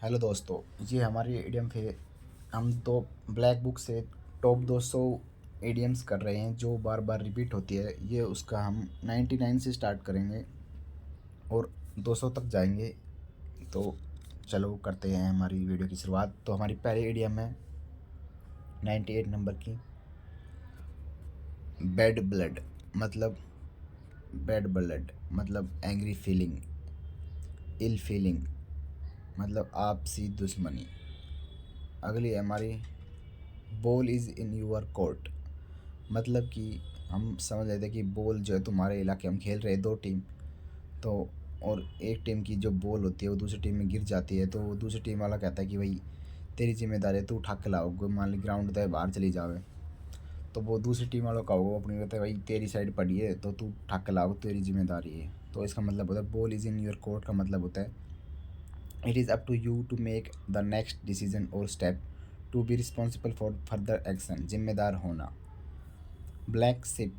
Hello दोस्तों। ये हमारी ईडियम थे। हम तो ब्लैक बुक से टॉप 200 ईडियम्स कर रहे हैं जो बार बार रिपीट होती है। ये उसका हम 99 से स्टार्ट करेंगे और 200 तक जाएंगे। तो चलो करते हैं हमारी वीडियो की शुरुआत। तो हमारी पहली ईडियम है 98 नंबर की, बैड ब्लड। मतलब बैड ब्लड मतलब एंग्री फीलिंग, इल फीलिंग, मतलब आपसी दुश्मनी। अगली है हमारी ball is in your court. मतलब कि हम समझ रहे थे कि बॉल जो है तुम्हारे इलाके, हम खेल रहे हैं दो टीम। तो और एक टीम की जो बॉल होती है वो दूसरी टीम में गिर जाती है, तो वो दूसरी टीम वाला कहता है कि भाई तेरी जिम्मेदारी है, तू उठा के लाओ। मान ली ग्राउंड तक बाहर चली जावे, तो वो दूसरी टीम वालों का वो अपनी कहता है भाई तेरी साइड पड़ी है तो तू उठा के लाओ, तेरी जिम्मेदारी है। तो इसका मतलब होता है ball is in your court का मतलब होता है it is up to you to make the next decision और step to be responsible for further action. जिम्मेदार होना। Black ship.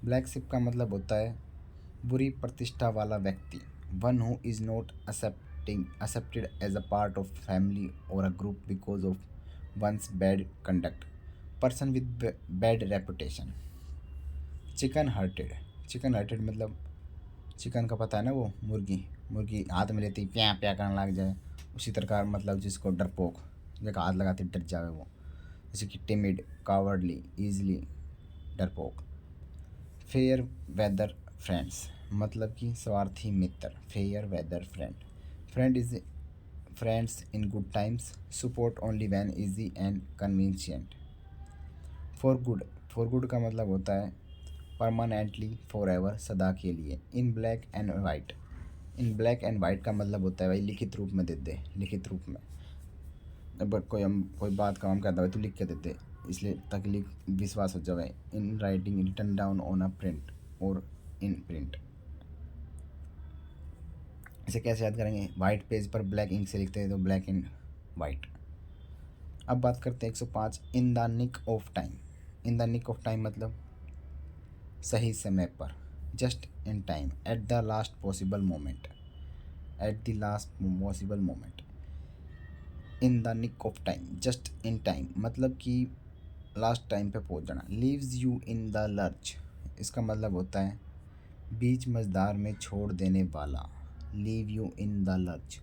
ब्लैक शिप का मतलब होता है बुरी प्रतिष्ठा वाला व्यक्ति। One who is not accepted as a part of family और a group because of once bad conduct. Person with bad reputation. Chicken hearted. Chicken hearted मतलब चिकन का पता है ना, वो मुर्गी। मुर्गी हाथ में लेती प्या प्या करने लग जाए, उसी तरह का मतलब जिसको डरपोक, जगह हाथ लगाते डर जाए वो। जैसे कि टिमिड, कावर्डली, ईजली डरपोक। फेयर वेदर फ्रेंड्स मतलब कि स्वार्थी मित्र। Fair weather friend. Friend is friends in good times, support only when easy and convenient. For good. For good का मतलब होता है परमानेंटली, फॉर एवर, सदा के लिए। In black and white. In black and white का मतलब होता है भाई लिखित रूप में दे दे, लिखित रूप में। अब कोई बात का हम कहता है तू लिख के दे दे, इसलिए ताकि लिख विश्वास हो जाए। In writing, written down on a print और इन प्रिंट। इसे कैसे याद करेंगे? वाइट पेज पर ब्लैक इंक से लिखते हैं तो ब्लैक एंड वाइट। अब बात करते हैं 105, in the nick of time. In the nick of time मतलब सही समय पर, just in time, at the last possible moment. At the last possible moment. In the nick of time, just in time मतलब कि last time पे पहुंच जाना। Leaves you in the lurch. इसका मतलब होता है बीच मझधार में छोड़ देने वाला। Leave you in the lurch.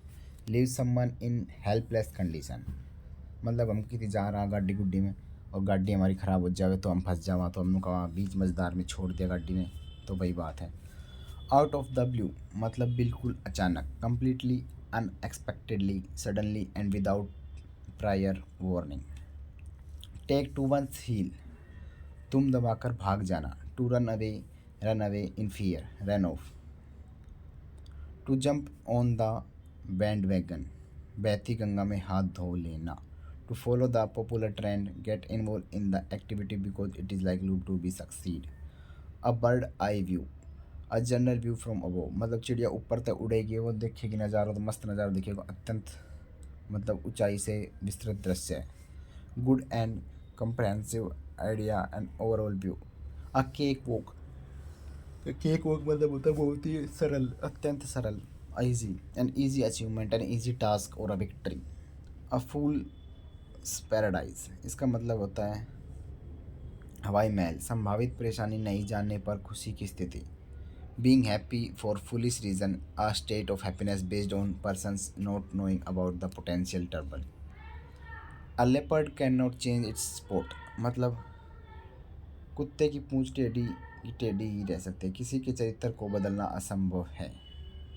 Leave someone in helpless condition मतलब हम किसी जा रहा गाड़ी गुड्डी में और गाड़ी हमारी ख़राब हो जाए तो हम फंस जावा, तो हमने कहा बीच मझधार में छोड़ दिया गाड़ी ने, तो वही बात है। आउट ऑफ द ब्लू मतलब बिल्कुल अचानक, completely unexpectedly, suddenly and without prior warning. Take to one's heel. तुम दबाकर भाग जाना। To run away in fear, run off. To jump on the bandwagon, बहती गंगा में हाथ धो लेना। To follow the popular trend, get involve in the activity because it is likely to be succeed. A bird eye view, a general view from above मतलब चिड़िया ऊपर तक उड़ेगी, वो देखेगी नज़ारा तो मस्त नज़ारा दिखेगा, अत्यंत मतलब ऊंचाई से विस्तृत दृश्य है। Good and comprehensive idea and overall view. A cake walk. Cake walk मतलब होता है बहुत ही सरल, अत्यंत सरल। Easy, an easy achievement, an easy task और अ विक्ट्री। अ फूल पैराडाइज। इसका मतलब होता है हवाई महल, संभावित परेशानी नहीं जानने पर खुशी की स्थिति। Being happy for foolish reason, a state of happiness based on person's not knowing about the potential trouble. A leopard can not change its spot मतलब कुत्ते की पूंछ टेढ़ी ही रह सकती है, किसी के चरित्र को बदलना असंभव है।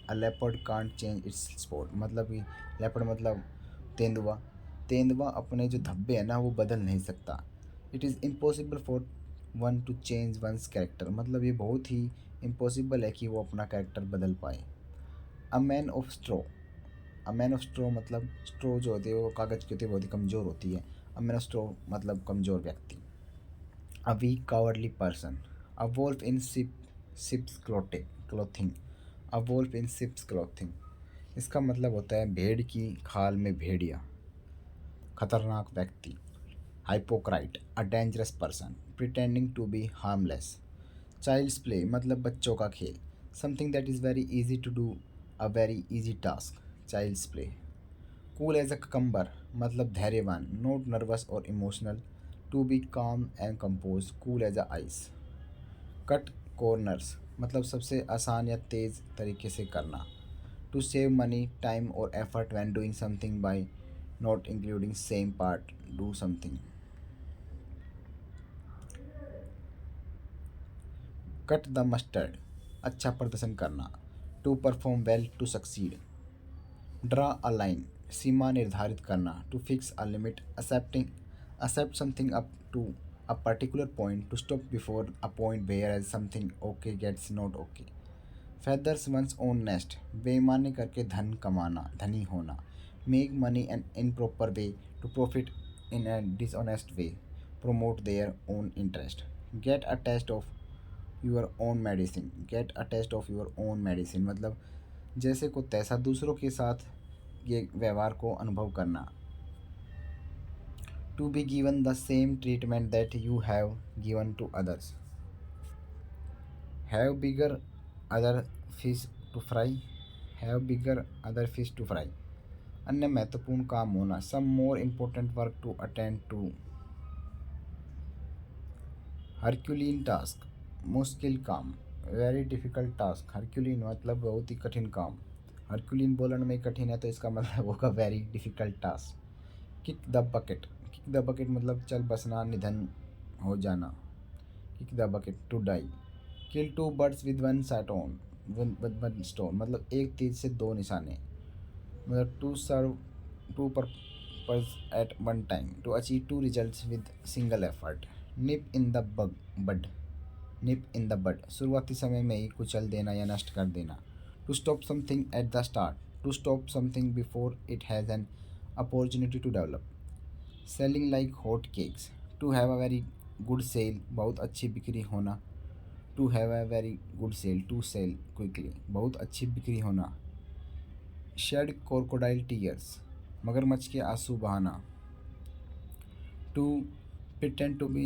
अ leopard can't change its spot मतलब कि लेपर्ड मतलब तेंदुआ। तेंदुआ अपने जो धब्बे हैं ना वो बदल नहीं सकता। It is impossible for one to change one's character मतलब ये बहुत ही इम्पॉसिबल है कि वो अपना कैरेक्टर बदल पाए। A man of straw. A man of straw मतलब स्ट्रॉ जो होती है वो कागज़ की होती है, बहुत ही कमज़ोर होती है। अ मैन ऑफ स्ट्रॉ मतलब कमज़ोर व्यक्ति। A weak, cowardly person. A wolf in sheep's clothing. A wolf in sheep's clothing. इसका मतलब होता है भेड़ की खाल में भेड़िया, खतरनाक व्यक्ति। Hypocrite, a dangerous person pretending to be harmless. Child's play मतलब बच्चों का खेल, something that is very easy to do, a very easy task. Child's play. Cool as a cucumber मतलब धैर्यवान, नॉट नर्वस और emotional. To be calm and compose, cool as a ice. Cut corners मतलब सबसे आसान या तेज़ तरीके से करना। टू सेव मनी टाइम और effort when doing something bye not including same part, do something. Cut the mustard अच्छा प्रदर्शन करना। To perform well, to succeed. Draw a line सीमा निर्धारित करना। To fix a limit accept something up to a particular point, to stop before a point whereas something okay gets not okay. feathers one's own nest बेईमानी करके धन कमाना, धनी होना। make money an improper way, to profit in a dishonest way, promote their own interest। get a taste of your own medicine, get a taste of your own medicine मतलब जैसे को तैसा दूसरों के साथ ये व्यवहार को अनुभव करना। To be given the same treatment that you have given to others. Have bigger other fish to fry, have bigger other fish to fry. अन्य महत्वपूर्ण काम होना, some more important work to attend to. Herculean task मुश्किल काम, very difficult task. हरक्यूलिन मतलब बहुत ही कठिन काम। हरक्यूलिन बोलने में कठिन है तो इसका मतलब होगा very difficult task. Kick the bucket मतलब चल बसना, निधन हो जाना। Kick the bucket, to die. Kill two birds with one stone, one stone मतलब एक तीर से दो निशाने। मतलब to serve two purpose at one time, to achieve two results with single effort. Nip in the bud, nip in the bud शुरुआती समय में ही कुचल देना या नष्ट कर देना। To stop something at the start, to stop something before it has an opportunity to develop. Selling like hot cakes, to have a very good sale बहुत अच्छी बिक्री होना। To have a very good sale, to sell quickly बहुत अच्छी बिक्री होना। Shade crocodile tears मगरमच्छ के आंसू बहाना। To pretend to be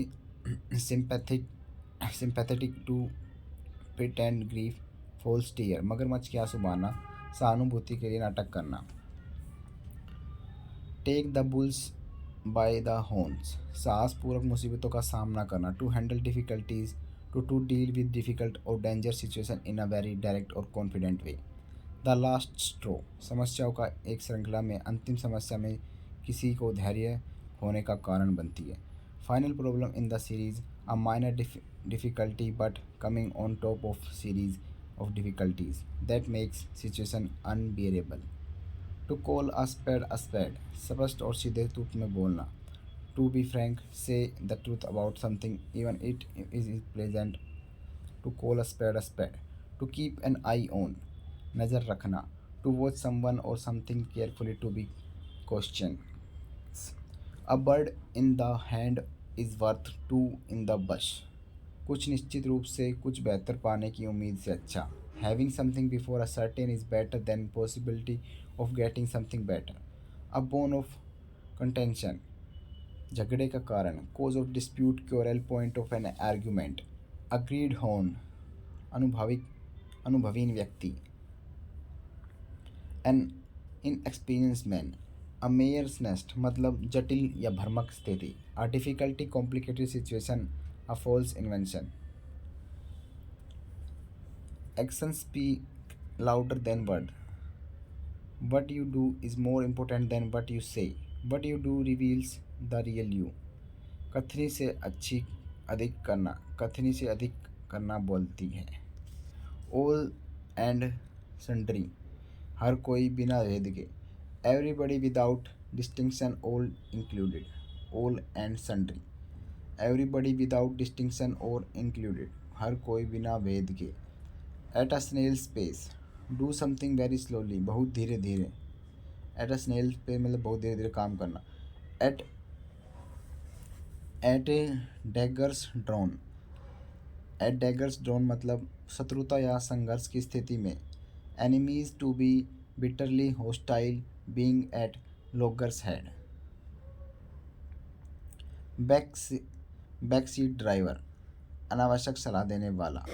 sympathetic, to pretend grief, false tear मगरमच्छ के आंसू बहाना, सहानुभूति के लिए नाटक करना। Take the bulls by the horns साहसपूर्वक मुसीबतों का सामना करना। To handle difficulties, to deal with difficult और danger situation in a very direct और confident way. The last straw समस्याओं का एक श्रृंखला में अंतिम समस्या में किसी को धैर्य होने का कारण बनती है। Final problem in the series, a minor difficulty but coming on top of series of difficulties that makes situation unbearable. To call a spade स्पष्ट और सीधे रूप में बोलना। To be frank say the truth about something even it is pleasant. To call a spade. To keep an eye on नज़र रखना। To watch someone और something carefully, to be question. A bird in the hand is worth two in the bush, कुछ निश्चित रूप से कुछ बेहतर पाने की उम्मीद से अच्छा। Having something before a certain is better than possibility of getting something better. A bone of contention झगड़े का कारण, cause of dispute quarrel, point of an argument. A greenhorn अनुभवीन व्यक्ति। An inexperience man. A mare's nest मतलब जटिल या भ्रामक स्थिति। A difficulty complicated situation, a false invention. Action speak louder than word, what you do is more important than what you say, what you do reveals the real you। कथनी से अधिक करना बोलती है। ऑल एंड सन्ड्री हर कोई बिना भेद के। Everybody without distinction, all included. All and sundry everybody without distinction और इंक्लूडेड हर कोई बिना भेद के। At a snail space, do something very slowly बहुत धीरे धीरे। एट अ स्नेल पे मतलब बहुत धीरे धीरे काम करना। At at a daggers drawn, at daggers drawn मतलब शत्रुता या संघर्ष की स्थिति में। Enemies to be bitterly hostile being at loggerheads. Back back seat driver अनावश्यक सलाह देने वाला।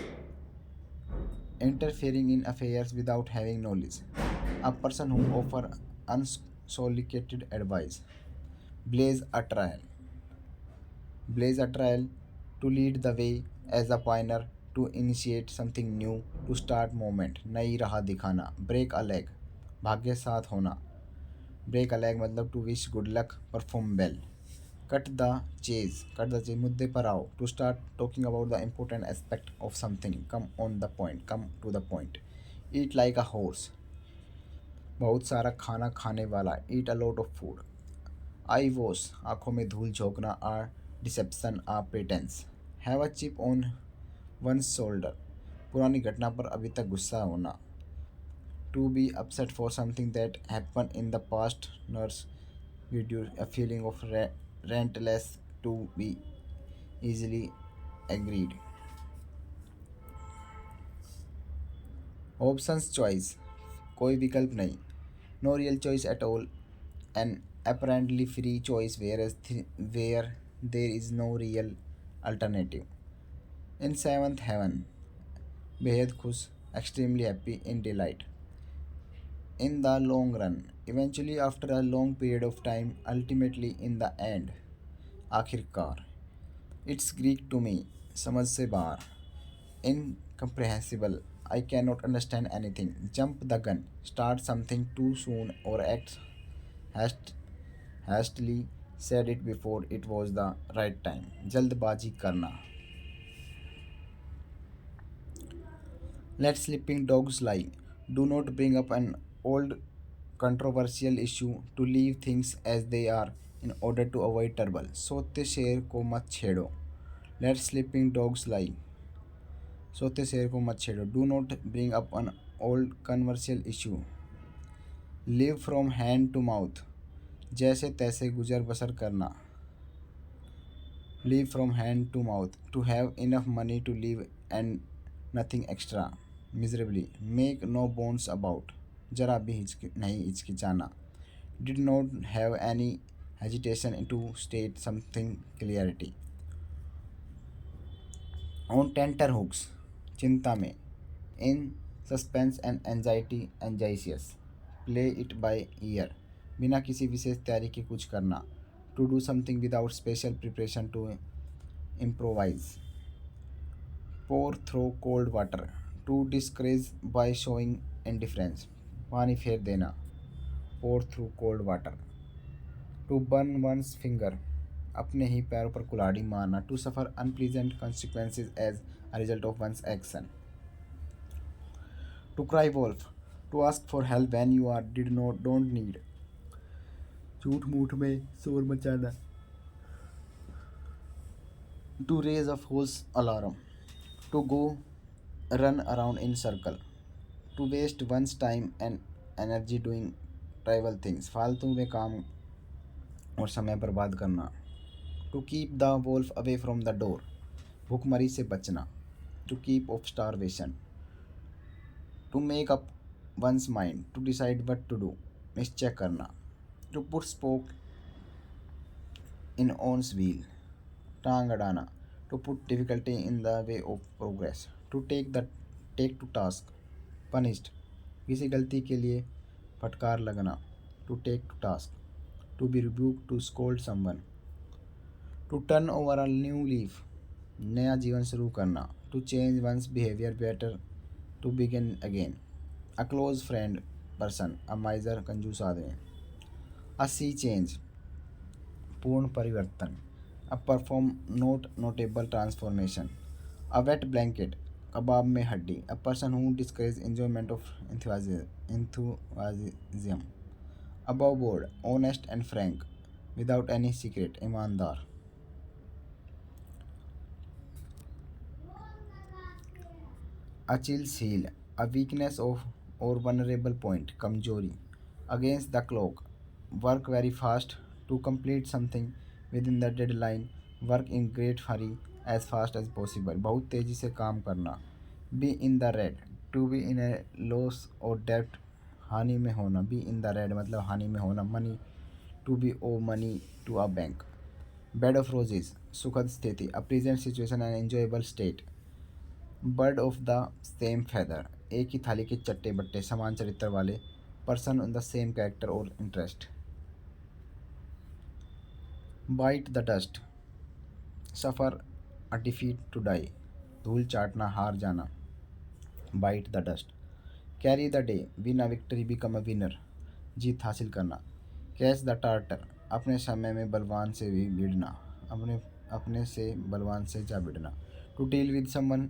Interfering in affairs without having knowledge, a person who offer solicited advice. Blaze a trail. Blaze a trail to lead the way as a pioneer, to initiate something new, to start movement, नई राह दिखाना. Break a leg. भाग्य साथ होना. Break a leg मतलब to wish good luck, perform well. Cut the chase मुद्दे पर आओ. To start talking about the important aspect of something, come on the point, come to the point. Eat like a horse, बहुत सारा खाना खाने वाला. Eat a lot of food. Eye wash आंखों में धूल झोंकना. A deception a pretence. Have a chip on one shoulder, पुरानी घटना पर अभी तक गुस्सा होना. To be upset for something that happen in the past nurse give you a feeling of relentless. To be easily agreed. Options choice, कोई विकल्प नहीं. No real choice at all, an apparently free choice where there is no real alternative. In seventh heaven, बेहद खुश, extremely happy, in delight. In the long run, eventually after a long period of time, ultimately in the end, आखिरकार. It's Greek to me, समझ से बाहर. Incomprehensible, I cannot understand anything. Jump the gun, start something too soon or act hast hastily, said it before it was the right time. जल्दबाजी करना. Let sleeping dogs lie. Do not bring up an old controversial issue to leave things as they are in order to avoid trouble. सोते शेर को मत छेड़ो. Let sleeping dogs lie. सोते शेर को मत छेड़ो. Do not bring up an old controversial issue. Live from hand to mouth. जैसे तैसे गुजर बसर करना. Live from hand to mouth. To have enough money to live and nothing extra. Miserably. Make no bones about. जरा भी नहीं हिचकिचाना. Did not have any hesitation to state something clarity. On tenterhooks. चिंता में. In suspense and anxiety, anxious. Play it by ear. बिना किसी विशेष तैयारी के कुछ करना. To do something without special preparation, to improvise. Pour through cold water. To discourage by showing indifference. पानी फेर देना. Pour through cold water. To burn one's finger. अपने ही पैरों पर कुल्हाड़ी मारना. To suffer unpleasant consequences as a result of one's action. To cry wolf. To ask for help when you don't need. झूठ मूठ में शोर मचाना. To raise a false alarm. To go run around in circle. To waste one's time and energy doing trivial things. फालतू में काम और समय बर्बाद करना. To keep the wolf away from the door. भूखमरी से बचना. To keep off starvation. To make up one's mind. To decide what to do. निश्चय करना. To put spoke in one's wheel. टांग अड़ाना. To put difficulty in the way of progress. To take to task. Punished. किसी गलती के लिए फटकार लगना. To take to task. To be rebuked, to scold someone. To turn over a new leaf. नया जीवन शुरू करना. To change one's behavior better. To begin again. A close friend person. A miser कंजूस आदमी. A sea change. पूर्ण परिवर्तन. A perform notable transformation. A wet blanket. कबाब में हड्डी. A person who discourages enjoyment of enthusiasm. Above board. Honest and frank. Without any secret. ईमानदार. Achilles heel. A weakness of or vulnerable point. कमजोरी. Against the clock. Work very fast. To complete something within the deadline. Work in great hurry as fast as possible. बहुत तेजी से काम करना. Be in the red. To be in a loss or debt. हानि में होना. Be in the red मतलब हानि में होना. Money. To be owe money to a bank. Bed of roses. सुखद स्थिति. A pleasant situation and enjoyable state. Bird of the same feather. एक ही थाली के चट्टे बट्टे. समान चरित्र वाले. Person in the same character or interest. Bite the dust, suffer a defeat to die, धूल चाटना, हार जाना। Bite the dust. Carry the day, win a victory, become a winner, जीत हासिल करना। कैच द टार्टर, अपने समय में बलवान से भी भिड़ना, अपने अपने से बलवान से जा भिड़ना। टू डील विद समवन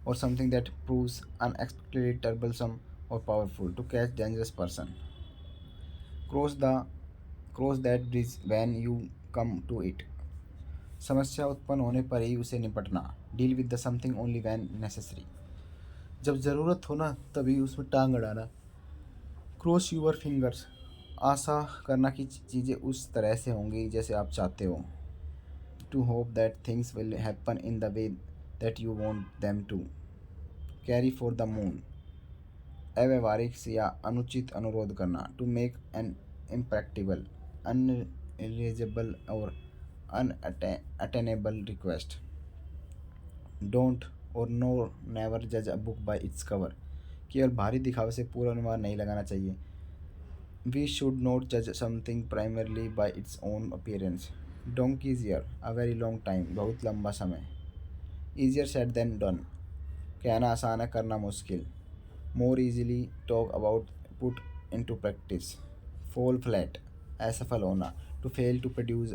और something that proves unexpectedly troublesome और powerful, to catch dangerous person. Cross the cross that bridge when you come to it, समस्या उत्पन्न होने पर ही उसे निपटना। Deal with the something only when necessary, जब ज़रूरत हो ना तभी उसमें टांग अड़ाना। क्रॉस यूर फिंगर्स, आशा करना कि चीज़ें उस तरह से होंगी जैसे आप चाहते हो। To hope that things will happen in the way that you want them to. Carry for the moon, अव्यवहारिक या अनुचित अनुरोध करना। To make an impracticable, unreasonable और अनअटेनेबल रिक्वेस्ट। डोंट और नो, नेवर जज a book by its cover, केवल बाहरी दिखावे से पूर्वानुमान नहीं लगाना चाहिए। वी शुड नॉट जज something primarily by its own appearance. Donkey's year, a very long time, बहुत लंबा समय। ईजियर सेड देन डन, कहना आसान है करना मुश्किल। More easily talk about put into practice. Fall flat, असफल होना। To fail to produce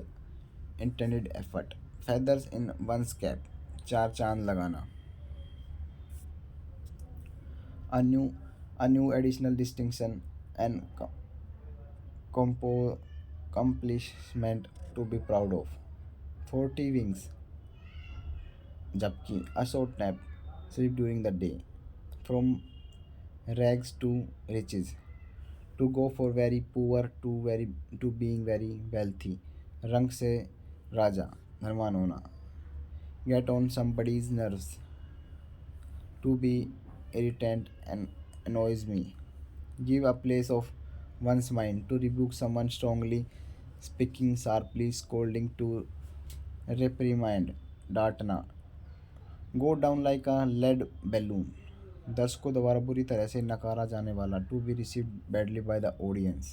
intended effort. Feathers in one's cap, चार चांद लगाना। a new a new additional distinction and accomplishment to be proud of. 40 wings, jabki a short nap, sleep during the day. From rags to riches, to go for very poor to being very wealthy. रंग से राजा, धनवान होना। Get on somebody's nerves, to be irritant and annoys me. Give a place of one's mind, to rebuke someone strongly, speaking sharply, scolding, to reprimand, डांटना। Go down like a lead balloon, दर्शक को दोबारा बुरी तरह से नकारा जाने वाला। To be received badly by the audience.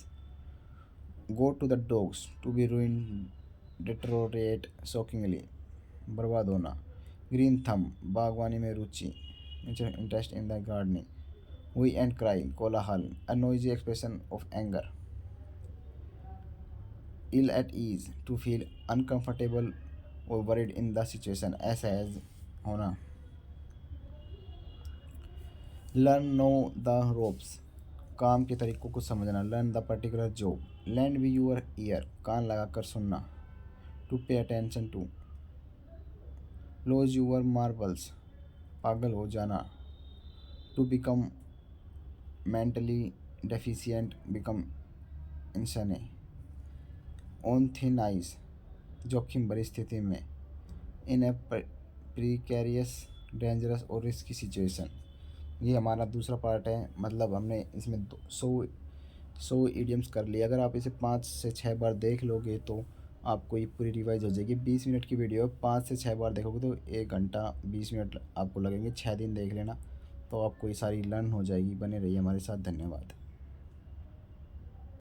Go to the dogs, to be ruined, deteriorate shockingly, बर्बाद होना। Green thumb, बागवानी में रुचि, interest in the gardening. We and cry, कोलाहल, a noisy expression of anger. Ill at ease, to feel uncomfortable or worried in the situation, असहज होना। Learn know the ropes, काम के तरीकों को समझना। Learn the particular job. Lend me your ear, कान लगाकर सुनना। To pay attention to. Lose your marbles, पागल हो जाना। To become mentally deficient, become insane. On thin ice, जोखिम भरी स्थिति में। इन ए प्रिकेरियस, डेंजरस और रिस्की सिचुएशन। ये हमारा दूसरा पार्ट है, मतलब हमने इसमें 100 इडियम्स कर लिए। अगर आप इसे 5 से 6 बार देख लोगे तो आपको ये पूरी रिवाइज हो जाएगी। 20 मिनट की वीडियो है, 5 से 6 बार देखोगे तो 1 घंटा 20 मिनट आपको लगेंगे। 6 दिन देख लेना तो आपको ये सारी लर्न हो जाएगी। बने रहिए हमारे साथ, धन्यवाद।